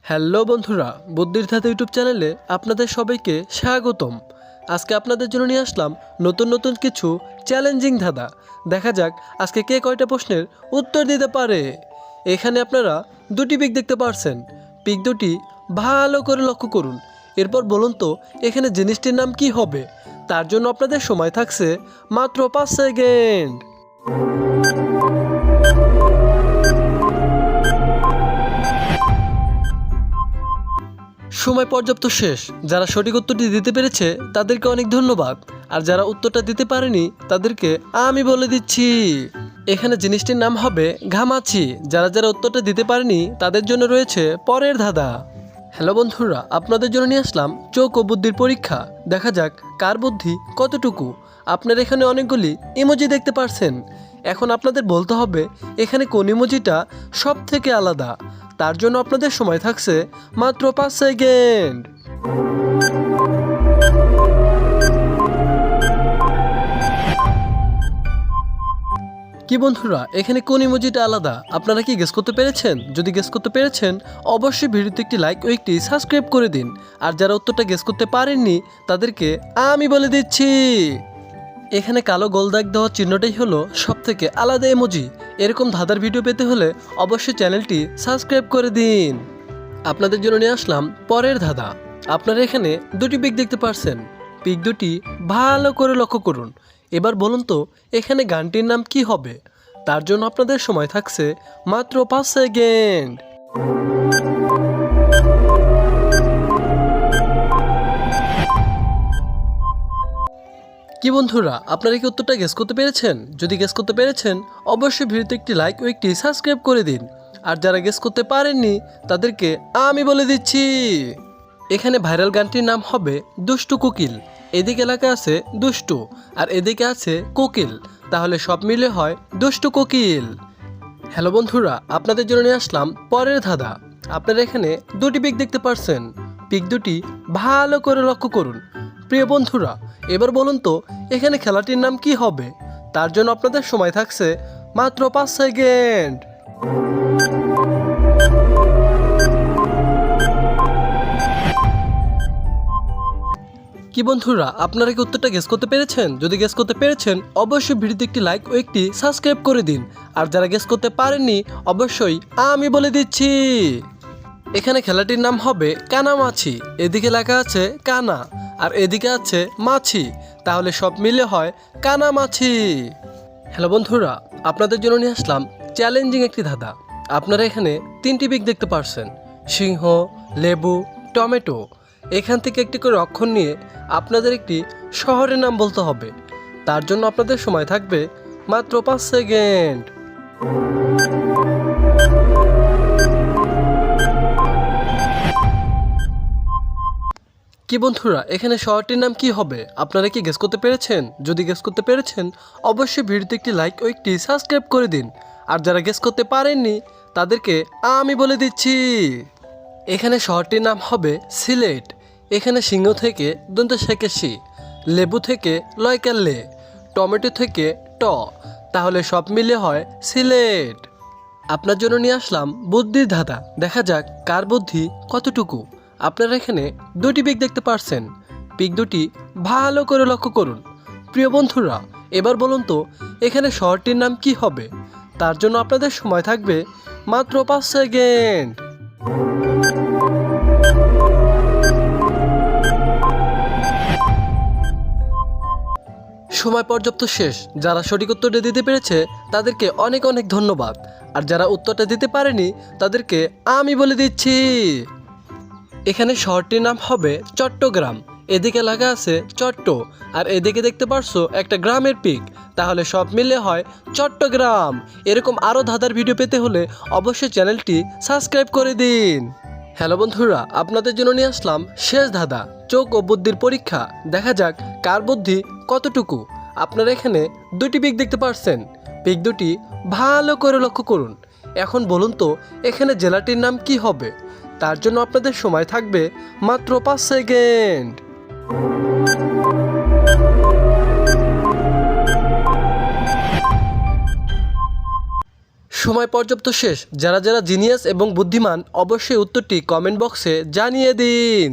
Hello বন্ধুরা, বুদ্ধির ধাঁধা ইউটিউব চ্যানেলে আপনাদের সবাইকে স্বাগতম। আজকে আপনাদের জন্য নিয়ে আসলাম নতুন নতুন কিছু চ্যালেঞ্জিং ধাঁধা। দেখা যাক আজকে কে কয়টা প্রশ্নের উত্তর দিতে পারে। এখানে আপনারা দুটি পিক দেখতে পারছেন। পিক দুটি ভালো করে লক্ষ্য করুন। এরপর বলুন তো এখানে জিনিসটির নাম কি হবে। তার জন্য আপনাদের সময় থাকছে মাত্র 5 সেকেন্ড। সময় পর্যাপ্ত শেষ। যারা সঠিক উত্তরটি দিতে পেরেছে তাদেরকে অনেক ধন্যবাদ, আর যারা উত্তরটা দিতে পারেনি তাদেরকে আমি বলে দিচ্ছি। এখানে জিনিসটির নাম হবে ঘামাচি। যারা যারা উত্তরটা দিতে পারেনি তাদের জন্য রয়েছে পরের ধাঁধা। হ্যালো বন্ধুরা, আপনাদের জন্য নিয়ে আসলাম চোখ ও বুদ্ধির পরীক্ষা। দেখা যাক কার বুদ্ধি কতটুকু। আপনারা এখানে অনেকগুলি ইমোজি দেখতে পারছেন। এখন আপনাদের বলতে হবে এখানে কোন ইমোজিটা সব থেকে আলাদা। তার জন্য আপনাদের সময় থাকছে মাত্র 5 সেকেন্ড। কি বন্ধুরা, এখানে কোন ইমোজিটা আলাদা আপনারা কি গেস করতে পেরেছেন? যদি গেস করতে পেরেছেন অবশ্যই ভিডিওতে একটি লাইক ও একটি সাবস্ক্রাইব করে দিন। আর যারা উত্তরটা গেস করতে পারেননি তাদেরকে আমি বলে দিচ্ছি। এখানে কালো গোল দাগ দেওয়া চিহ্নটাই হলো সব থেকে আলাদা ইমোজি। এরকম ধাঁধার ভিডিও পেতে হলে অবশ্যই চ্যানেলটি সাবস্ক্রাইব করে দিন। আপনাদের জন্য নিয়ে আসলাম পরের ধাঁধা। আপনারা এখানে দুটি পিক দেখতে পারছেন। পিক দুটি ভালো করে লক্ষ্য করুন। এবার বলুন তো এখানে গানটির নাম কি হবে। তার জন্য আপনাদের সময় থাকছে মাত্র 5 সেকেন্ড। কি বন্ধুরা, আপনারা কি উত্তরটা গেস করতে পেরেছেন? যদি গেস করতে পেরেছেন অবশ্যই ভিডিওতে একটি লাইক ও একটি সাবস্ক্রাইব করে দিন। আর যারা গেস করতে পারেননি তাদেরকে আমি বলে দিচ্ছি। এখানে ভাইরাল গানটির নাম হবে দুষ্টু কোকিল। এদিকে এলাকা আছে দুষ্টু আর এদিকে আছে কোকিল, তাহলে সব মিলে হয় দুষ্টু কোকিল। হ্যালো বন্ধুরা, আপনাদের জন্য নিয়ে আসলাম পরের ধাঁধা। আপনারা এখানে দুটি পিক দেখতে পারছেন। পিক দুটি ভালো করে লক্ষ্য করুন। প্রিয় বন্ধুরা, এবার বলুন তো এখানে খেলাটির নাম কি হবে। তার জন্য আপনাদের সময় থাকছে মাত্র 5 সেকেন্ড। কি বন্ধুরা, আপনারা কি উত্তরটা গেস করতে পেরেছেন? যদি গেস করতে পেরেছেন অবশ্যই ভিডিওতে একটি লাইক ও একটি সাবস্ক্রাইব করে দিন। আর যারা গেস করতে পারেননি অবশ্যই আমি বলে দিচ্ছি। এখানে খেলাটির নাম হবে কানামাছি। এদিকে লেখা আছে কানা আর এদিকে আছে মাছি, তাহলে সব মিলে হয় কানামাছি। হ্যালো বন্ধুরা, আপনাদের জন্য নিয়ে আসলাম চ্যালেঞ্জিং একটি ধাঁধা। আপনারা এখানে তিনটি পিক দেখতে পারছেন। সিংহ, লেবু, টমেটো। এখান থেকে একটি করে অক্ষর নিয়ে আপনাদের একটি শহরের নাম বলতে হবে। তার জন্য আপনাদের সময় থাকবে মাত্র 5 সেকেন্ড। কি বন্ধুরা, এখানে শহরটির নাম কি হবে আপনারা কি গেস করতে পেরেছেন? যদি গেস করতে পেরেছেন অবশ্যই ভিডিওতে একটি লাইক ও একটি সাবস্ক্রাইব করে দিন। আর যারা গেস করতে পারেননি তাদেরকে আমি বলে দিচ্ছি। এখানে শহরটির নাম হবে সিলেট। এখানে সিংহ থেকে দন্ত শেখেছি, লেবু থেকে লয়কাল্লে, টমেটো থেকে ট, তাহলে সব মিলে হয় সিলেট। আপনার জন্য নিয়ে আসলাম বুদ্ধির ধাঁধা। দেখা যাক কার বুদ্ধি কতটুকু। আপনারা এখানে দুটি পিক দেখতে পারছেন। পিক দুটি ভালো করে লক্ষ্য করুন। প্রিয় বন্ধুরা, এবার বলুন তো এখানে শহরটির নাম কি হবে। তার জন্য আপনাদের সময় থাকবে মাত্র 5 সেকেন্ড। সময় পর্যাপ্ত শেষ। যারা সঠিক উত্তরটা দিতে পেরেছে তাদেরকে অনেক অনেক ধন্যবাদ। আর যারা উত্তরটা দিতে পারেনি তাদেরকে আমি বলে দিচ্ছি। এখানে শহরটির নাম হবে চট্টগ্রাম। এদিকে লাগা আছে চট্ট আর এদিকে দেখতে পারছো একটা গ্রামের পিক, তাহলে সব মিলে হয় চট্টগ্রাম। এরকম আরও ধাঁধার ভিডিও পেতে হলে অবশ্যই চ্যানেলটি সাবস্ক্রাইব করে দিন। হ্যালো বন্ধুরা, আপনাদের জন্য নিয়ে আসলাম শেষ ধাঁধা, চোখ ও বুদ্ধির পরীক্ষা। দেখা যাক কার বুদ্ধি কতটুকু। আপনারা এখানে দুটি পিক দেখতে পারছেন। পিক দুটি ভালো করে লক্ষ্য করুন। এখন বলুন তো এখানে জেলাটির নাম কি হবে। তার জন্য আপনাদের সময় থাকবে মাত্র 5 সেকেন্ড। সময় পর্যাপ্ত শেষ। যারা যারা জিনিয়াস এবং বুদ্ধিমান অবশ্যই উত্তরটি কমেন্ট বক্সে জানিয়ে দিন।